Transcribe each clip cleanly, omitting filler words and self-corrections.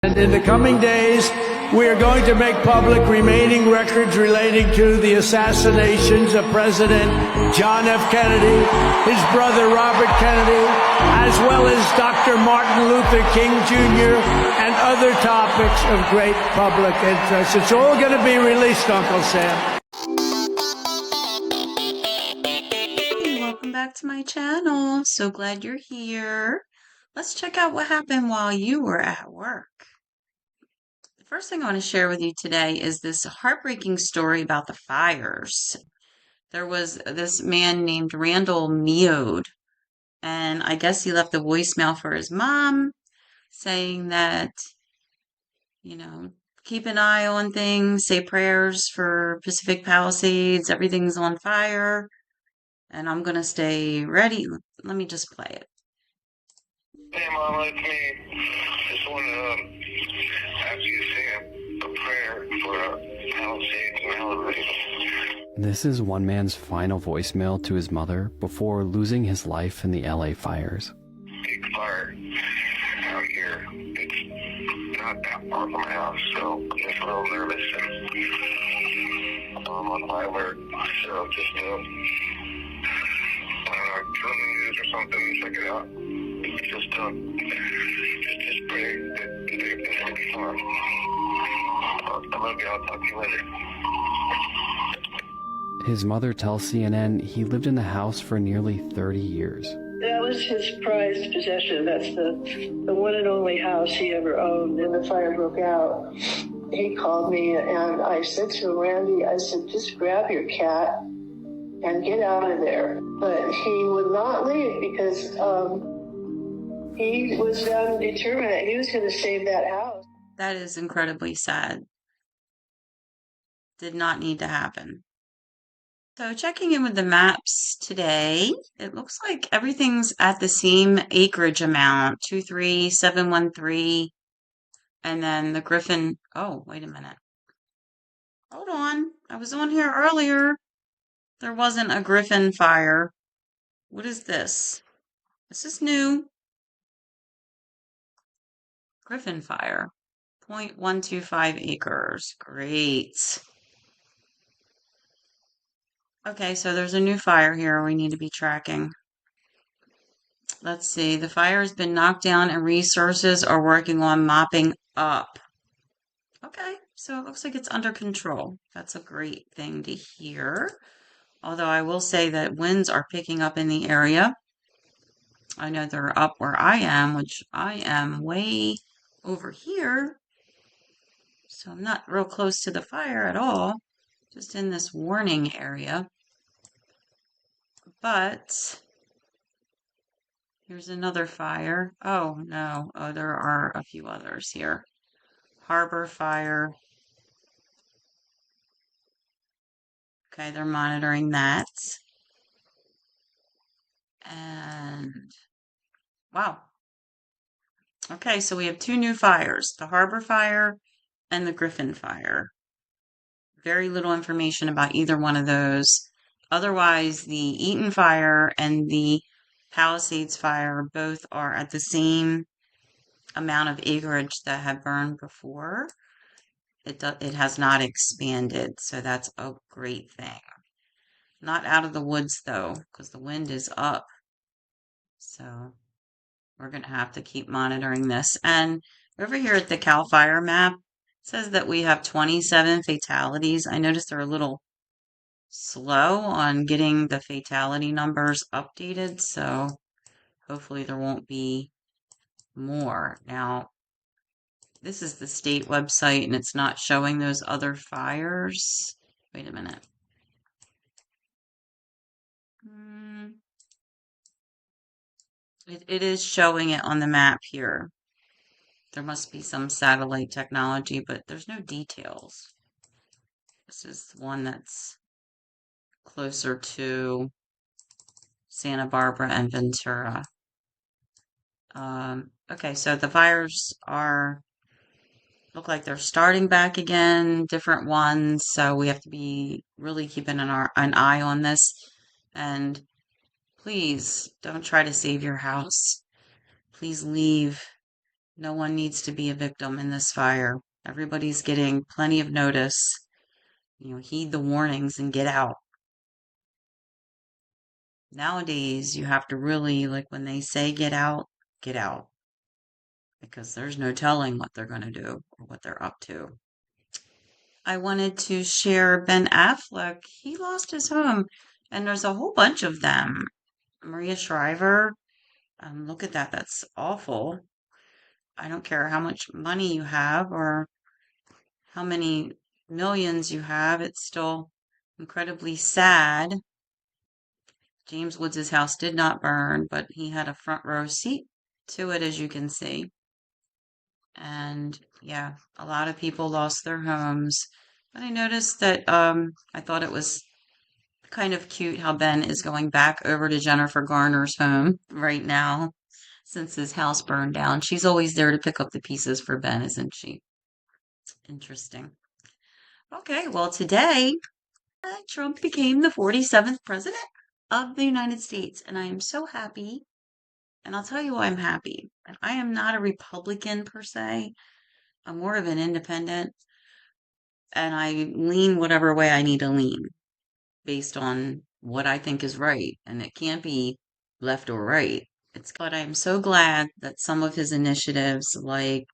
And in the coming days, we are going to make public remaining records relating to the assassinations of President John F. Kennedy, his brother Robert Kennedy, as well as Dr. Martin Luther King Jr., and other topics of great public interest. It's all going to be released, Uncle Sam. Hey, welcome back to my channel. So glad you're here. Let's check out what happened while you were at work. The first thing I want to share with you today is this heartbreaking story about the fires. There was this man named Randall Meode, and I guess he left a voicemail for his mom saying that, keep an eye on things, say prayers for Pacific Palisades, everything's on fire, and I'm going to stay ready. Let me just play it. Hey, Mama, it's me. Just want to ask you to say a prayer for Palisades and Inauguration. This is one man's final voicemail to his mother before losing his life in the LA fires. Big fire out here. It's not that far from my house, so I'm just a little nervous and I'm on high alert. So just, I don't know, turn on the news or something, check it out. Just pray that everything's going to be fine. I love you. I'll talk to you later. His mother tells CNN he lived in the house for nearly 30 years. That was his prized possession. That's the one and only house he ever owned, and the fire broke out. He called me, and I said to him, Randy, I said, just grab your cat and get out of there. But he would not leave because he was determined that he was going to save that house. That is incredibly sad. Did not need to happen. So checking in with the maps today, it looks like everything's at the same acreage amount, 23713, and then the Griffin. Oh, wait a minute. Hold on. I was on here earlier. There wasn't a Griffin fire. What is this? This is new. Griffin fire, 0.125 acres. Great. Okay, so there's a new fire here we need to be tracking. Let's see. The fire has been knocked down and resources are working on mopping up. Okay, so it looks like it's under control. That's a great thing to hear. Although I will say that winds are picking up in the area. I know they're up where I am, which I am way over here. So I'm not real close to the fire at all. Just in this warning area. But here's another fire. Oh, no. Oh, there are a few others here. Harbor fire. Okay, they're monitoring that. And wow. Okay, so we have two new fires, the Harbor fire and the Griffin fire. Very little information about either one of those. Otherwise, the Eaton fire and the Palisades fire both are at the same amount of acreage that have burned before. It has not expanded, so that's a great thing. Not out of the woods, though, because the wind is up. So we're going to have to keep monitoring this. And over here at the CAL FIRE map, it says that we have 27 fatalities. I noticed they're a little slow on getting the fatality numbers updated, so hopefully there won't be more. Now, this is the state website and it's not showing those other fires. Wait a minute. It is showing it on the map here. There must be some satellite technology, but there's no details. This is the one that's closer to Santa Barbara and Ventura. Okay, so the fires look like they're starting back again, different ones, so we have to be really keeping an eye on this. And please don't try to save your house. Please leave No one needs to be a victim in this fire. Everybody's getting plenty of notice. Heed the warnings and get out. Nowadays, you have to really, like when they say get out, because there's no telling what they're going to do or what they're up to. I wanted to share Ben Affleck. He lost his home, and there's a whole bunch of them. Maria Shriver, look at that. That's awful. I don't care how much money you have or how many millions you have, it's still incredibly sad. James Woods' house did not burn, but he had a front row seat to it, as you can see. And yeah, a lot of people lost their homes. But I noticed that I thought it was kind of cute how Ben is going back over to Jennifer Garner's home right now since his house burned down. She's always there to pick up the pieces for Ben, isn't she? Interesting. Okay, well, today Trump became the 47th president of the United States, and I am so happy. And I'll tell you why I'm happy. I am not a Republican per se. I'm more of an independent, and I lean whatever way I need to lean based on what I think is right, and it can't be left or right. But I'm so glad that some of his initiatives, like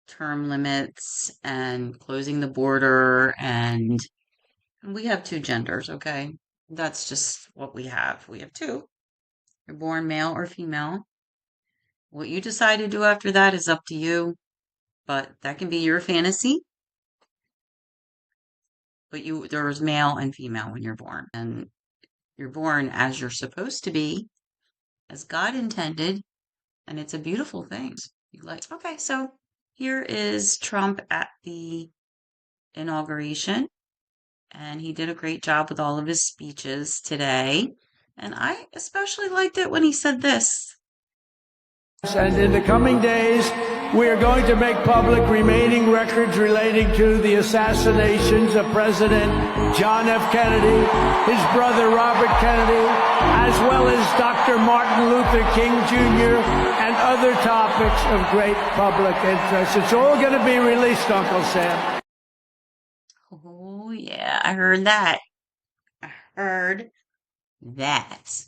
term limits and closing the border, and we have two genders, okay? That's just what we have. We have two. You're born male or female. What you decide to do after that is up to you, but that can be your fantasy. But there's male and female when you're born, and you're born as you're supposed to be, as God intended, and it's a beautiful thing. Okay, so here is Trump at the inauguration, and he did a great job with all of his speeches today. And I especially liked it when he said this. And in the coming days, we are going to make public remaining records relating to the assassinations of President John F. Kennedy, his brother Robert Kennedy, as well as Dr. Martin Luther King Jr., and other topics of great public interest. It's all going to be released, Uncle Sam. Oh, yeah, I heard that. I heard that.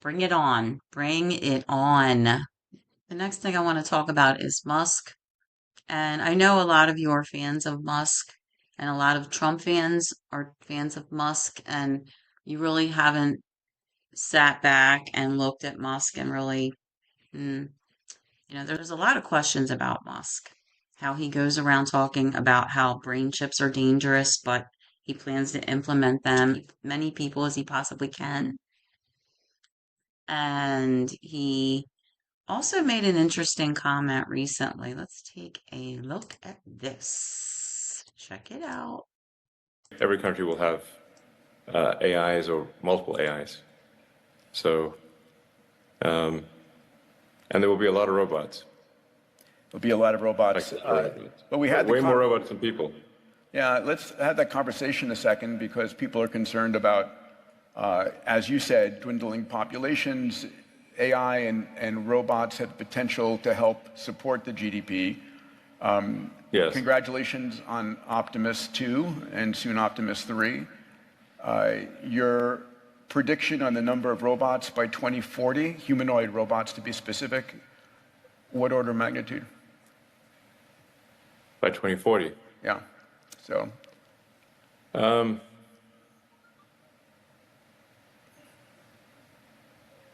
Bring it on. Bring it on. The next thing I want to talk about is Musk. And I know a lot of you are fans of Musk, and a lot of Trump fans are fans of Musk, and you really haven't sat back and looked at Musk and really, there's a lot of questions about Musk. How he goes around talking about how brain chips are dangerous, but he plans to implement them many people as he possibly can. And he also made an interesting comment recently. Let's take a look at this. Check it out. Every country will have AIs or multiple AIs. So, and there will be a lot of robots. There'll be a lot of robots. But we had way more robots than people. Yeah, let's have that conversation a second, because people are concerned about, as you said, dwindling populations. AI and robots have the potential to help support the GDP. Yes. Congratulations on Optimus 2 and soon Optimus 3. Your prediction on the number of robots by 2040, humanoid robots to be specific, what order of magnitude? By 2040? Yeah, so.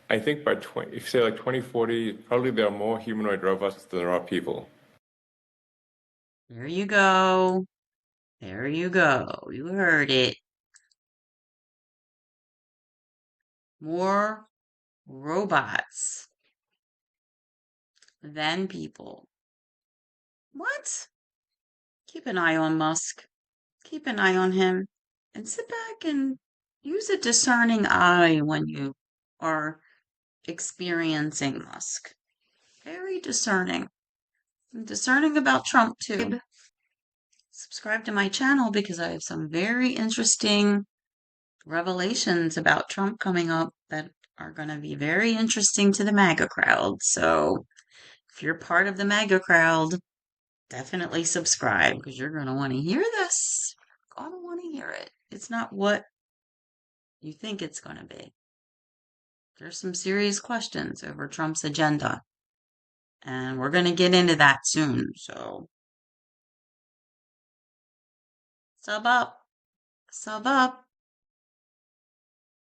I think by if you say like 2040, probably there are more humanoid robots than there are people. There you go. There you go. You heard it. More robots than people. What? Keep an eye on Musk. Keep an eye on him. And sit back and use a discerning eye when you are experiencing Musk. Very discerning. I'm discerning about Trump too. Subscribe to my channel because I have some very interesting revelations about Trump coming up that are going to be very interesting to the MAGA crowd. So if you're part of the MAGA crowd, definitely subscribe because you're going to want to hear this. Going to want to hear it. It's not what you think it's going to be. There's some serious questions over Trump's agenda. And we're going to get into that soon. So, sub up. Sub up.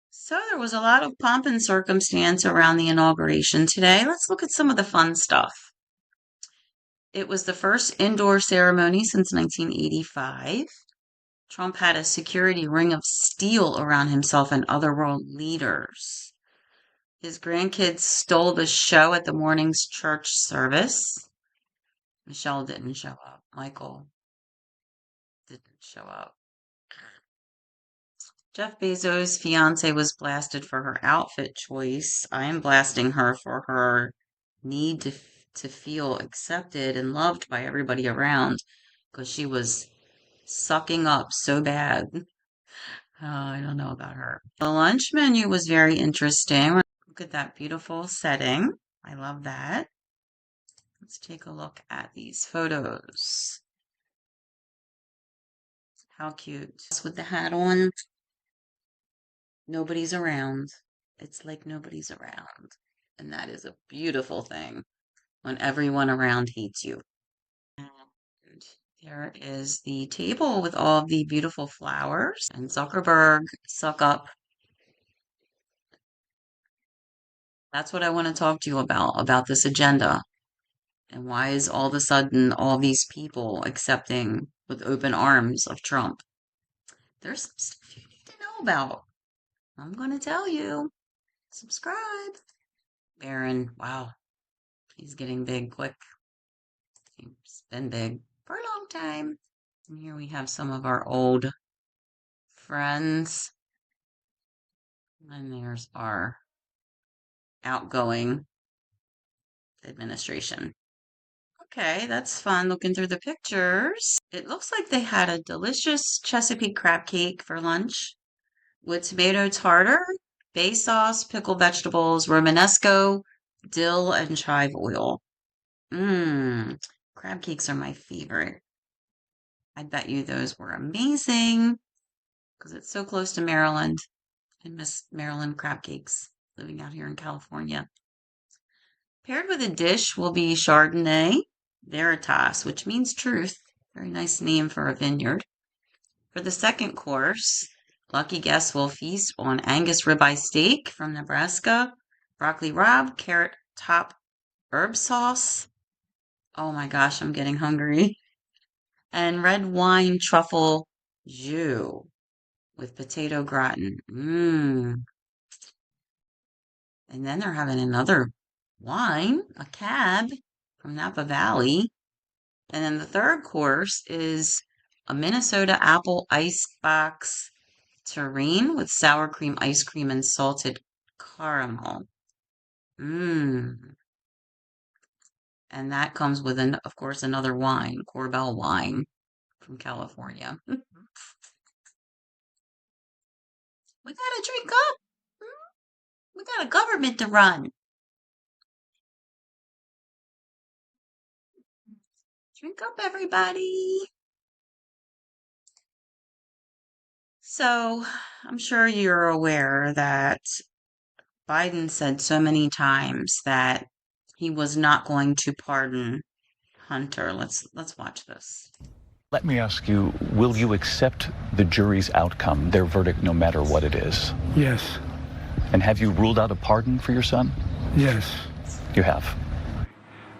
So, there was a lot of pomp and circumstance around the inauguration today. Let's look at some of the fun stuff. It was the first indoor ceremony since 1985. Trump had a security ring of steel around himself and other world leaders. His grandkids stole the show at the morning's church service. Michelle didn't show up. Michael didn't show up. Jeff Bezos' fiance was blasted for her outfit choice. I am blasting her for her need to feel accepted and loved by everybody around because she was sucking up so bad. I don't know about her. The lunch menu was very interesting. Look at that beautiful setting. I love that. Let's take a look at these photos. How cute. With the hat on. Nobody's around. It's like nobody's around. And that is a beautiful thing when everyone around hates you. And there is the table with all of the beautiful flowers. And Zuckerberg, suck up. That's what I want to talk to you about this agenda. And why is all of a sudden all these people accepting with open arms of Trump? There's some stuff you need to know about. I'm going to tell you. Subscribe. Barron, wow. He's getting big quick. He's been big for a long time. And here we have some of our old friends. And there's our outgoing administration. Okay, that's fun looking through the pictures. It looks like they had a delicious Chesapeake crab cake for lunch with tomato tartar, bay sauce, pickled vegetables, romanesco, dill, and chive oil. Mmm, crab cakes are my favorite. I bet you those were amazing because it's so close to Maryland. I miss Maryland crab cakes living out here in California. Paired with a dish will be Chardonnay Veritas, which means truth. Very nice name for a vineyard. For the second course, lucky guests will feast on Angus ribeye steak from Nebraska, broccoli rabe, carrot top herb sauce. Oh my gosh, I'm getting hungry. And red wine truffle jus with potato gratin. Mmm. And then they're having another wine, a cab from Napa Valley. And then the third course is a Minnesota apple icebox terrine with sour cream ice cream and salted caramel. Mmm. And that comes with, of course, another wine, Corbel wine from California. We gotta drink up. We got a government to run. Drink up, everybody. So, I'm sure you're aware that Biden said so many times that he was not going to pardon Hunter. Let's watch this. Let me ask you, will you accept the jury's outcome, their verdict, no matter what it is? Yes. And have you ruled out a pardon for your son? Yes. You have.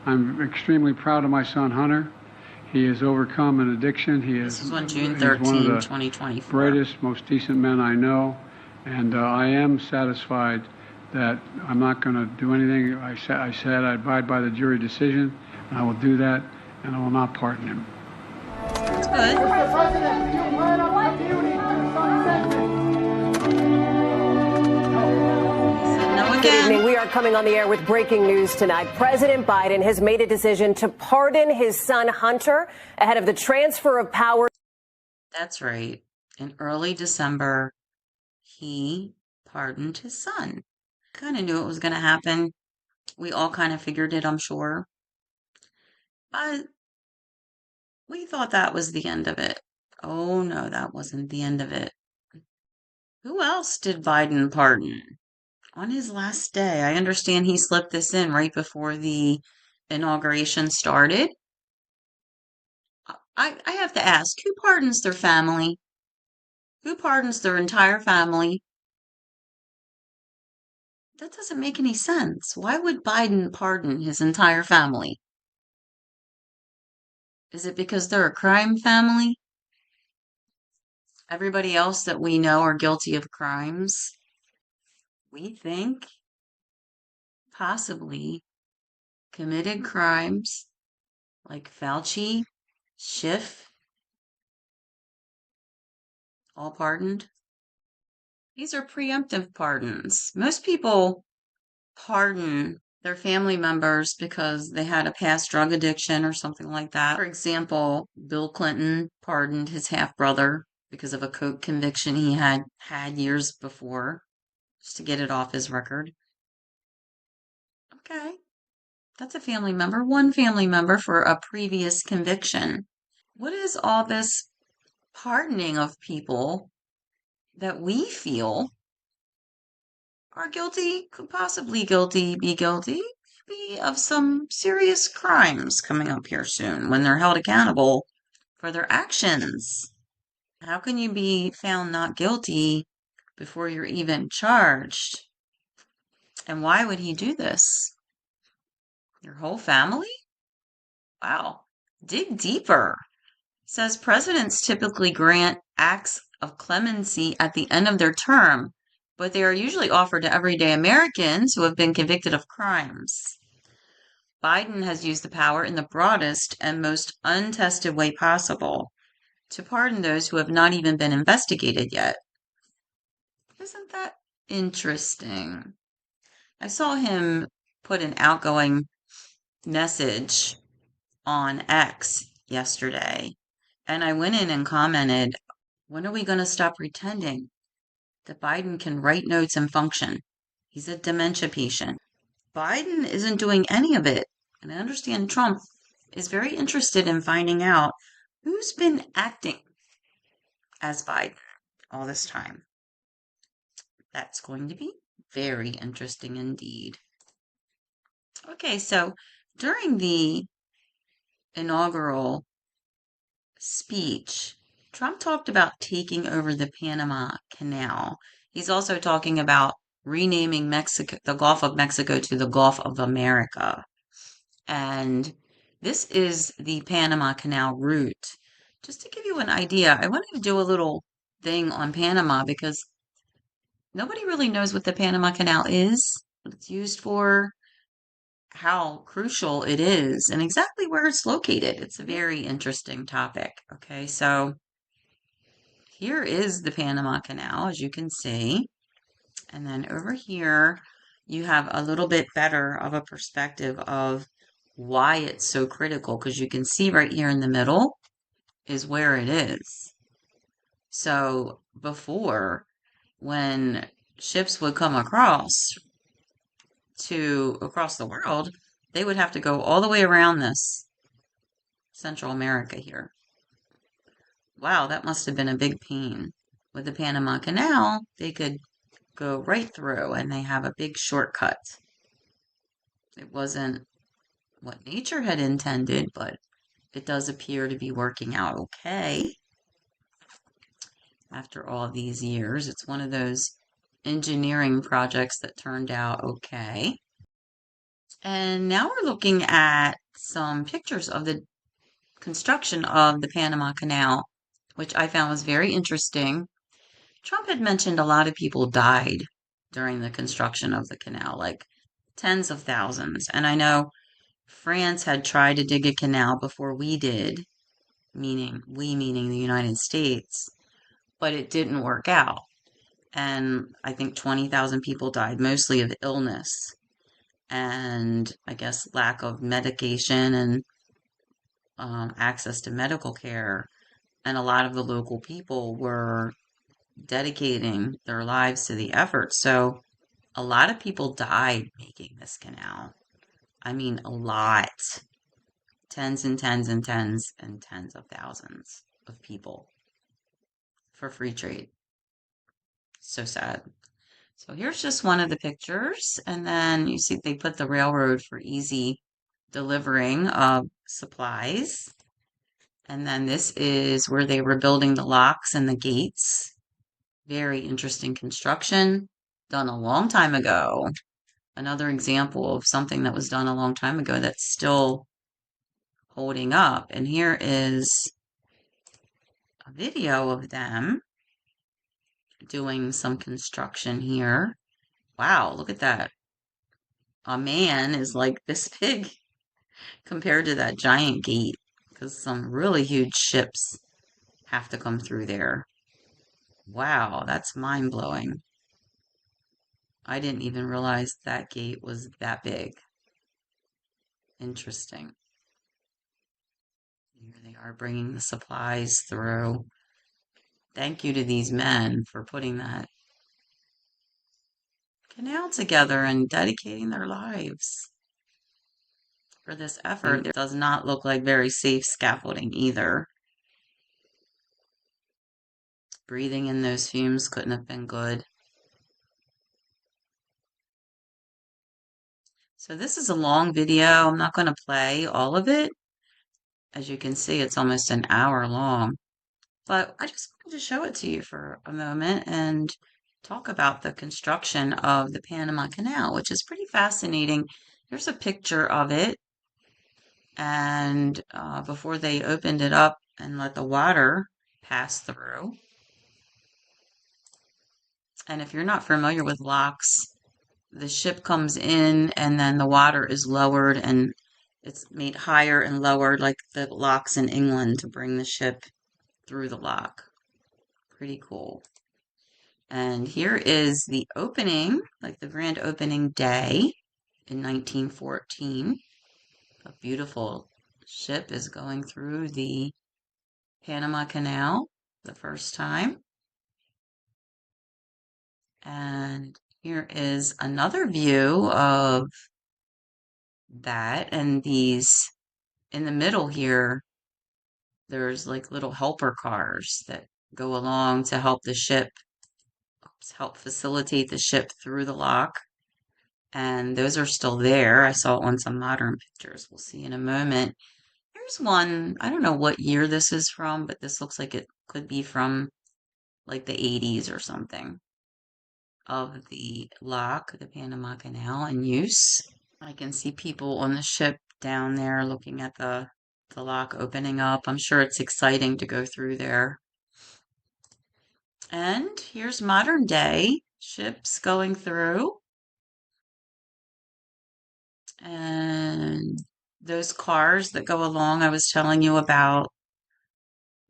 I'm extremely proud of my son, Hunter. He has overcome an addiction. This is on June he's 13, one of the 2024. brightest, most decent men I know. And I am satisfied that I'm not going to do anything. I said I abide by the jury decision, and I will do that, and I will not pardon him. That's good. Mr. President, you led up the beauty to sunset. No Good again. evening. We are coming on the air with breaking news tonight. President Biden has made a decision to pardon his son Hunter ahead of the transfer of power. That's right. In early December, he pardoned his son. Kind of knew it was going to happen. We all kind of figured it, I'm sure. But we thought that was the end of it. Oh no, that wasn't the end of it. Who else did Biden pardon on his last day? I understand he slipped this in right before the inauguration started. I have to ask, who pardons their family? Who pardons their entire family? That doesn't make any sense. Why would Biden pardon his entire family? Is it because they're a crime family? Everybody else that we know are guilty of crimes? We think possibly committed crimes like Fauci, Schiff, all pardoned. These are preemptive pardons. Most people pardon their family members because they had a past drug addiction or something like that. For example, Bill Clinton pardoned his half brother because of a coke conviction he had years before, just to get it off his record. Okay, that's a family member, one family member for a previous conviction. What is all this pardoning of people that we feel are guilty, could possibly be guilty, maybe of some serious crimes coming up here soon when they're held accountable for their actions? How can you be found not guilty before you're even charged? And why would he do this? Your whole family? Wow. Dig deeper. Says presidents typically grant acts of clemency at the end of their term, but they are usually offered to everyday Americans who have been convicted of crimes. Biden has used the power in the broadest and most untested way possible to pardon those who have not even been investigated yet. Isn't that interesting? I saw him put an outgoing message on X yesterday, and I went in and commented, when are we going to stop pretending that Biden can write notes and function? He's a dementia patient. Biden isn't doing any of it. And I understand Trump is very interested in finding out who's been acting as Biden all this time. That's going to be very interesting indeed. Okay, so during the inaugural speech, Trump talked about taking over the Panama Canal. He's also talking about renaming Mexico, the Gulf of Mexico, to the Gulf of America. And this is the Panama Canal route. Just to give you an idea, I wanted to do a little thing on Panama because nobody really knows what the Panama Canal is, what it's used for, how crucial it is, and exactly where it's located. It's a very interesting topic. Okay, so here is the Panama Canal, as you can see. And then over here, you have a little bit better of a perspective of why it's so critical, because you can see right here in the middle is where it is. So before, when ships would come across the world, they would have to go all the way around this Central America here. Wow, that must have been a big pain. With the Panama Canal, they could go right through and they have a big shortcut. It wasn't what nature had intended, but it does appear to be working out okay. After all these years, it's one of those engineering projects that turned out okay. And now we're looking at some pictures of the construction of the Panama Canal, which I found was very interesting. Trump had mentioned a lot of people died during the construction of the canal, like tens of thousands. And I know France had tried to dig a canal before we did, meaning the United States, but it didn't work out. And I think 20,000 people died, mostly of illness and I guess lack of medication and access to medical care. And a lot of the local people were dedicating their lives to the effort. So a lot of people died making this canal. I mean, a lot. tens and tens and tens and tens of thousands of people for free trade. So sad. So here's just one of the pictures, and then you see they put the railroad for easy delivering of supplies. And then this is where they were building the locks and the gates. Very interesting construction, done a long time ago. Another example of something that was done a long time ago that's still holding up. And here is a video of them doing some construction here. Wow, look at that. A man is like this big compared to that giant gate, because some really huge ships have to come through there. Wow, that's mind-blowing. I didn't even realize that gate was that big. Interesting. Here they are bringing the supplies through. Thank you to these men for putting that canal together and dedicating their lives for this effort. It does not look like very safe scaffolding either. Breathing in those fumes couldn't have been good. So this is a long video. I'm not going to play all of it. As you can see, it's almost an hour long. But I just wanted to show it to you for a moment and talk about the construction of the Panama Canal, which is pretty fascinating. Here's a picture of it. And before they opened it up and let the water pass through. And if you're not familiar with locks, the ship comes in and then the water is lowered and it's made higher and lower like the locks in England to bring the ship through the lock. Pretty cool. And here is the opening, like the grand opening day in 1914. A beautiful ship is going through the Panama Canal the first time. And here is another view of that. And these, in the middle here, there's like little helper cars that go along to help the ship, help facilitate the ship through the lock. And those are still there. I saw it on some modern pictures. We'll see in a moment. Here's one. I don't know what year this is from, but this looks like it could be from like the 80s or something, of the lock, the Panama Canal in use. I can see people on the ship down there looking at the lock opening up. I'm sure it's exciting to go through there. And here's modern day ships going through. And those cars that go along, I was telling you about,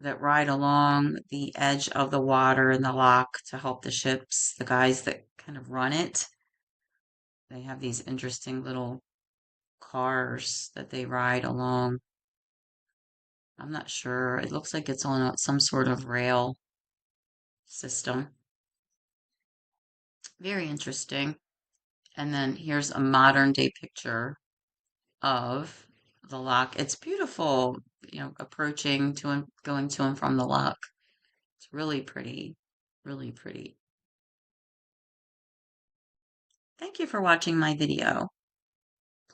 that ride along the edge of the water in the lock to help the ships, the guys that kind of run it. They have these interesting little cars that they ride along. I'm not sure. It looks like it's on some sort of rail system. Very interesting. And then here's a modern day picture of the lock. It's beautiful, approaching to and going to and from the lock. It's really pretty, really pretty. Thank you for watching my video.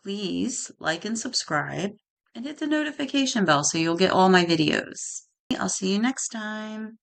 Please like and subscribe and hit the notification bell so you'll get all my videos. I'll see you next time.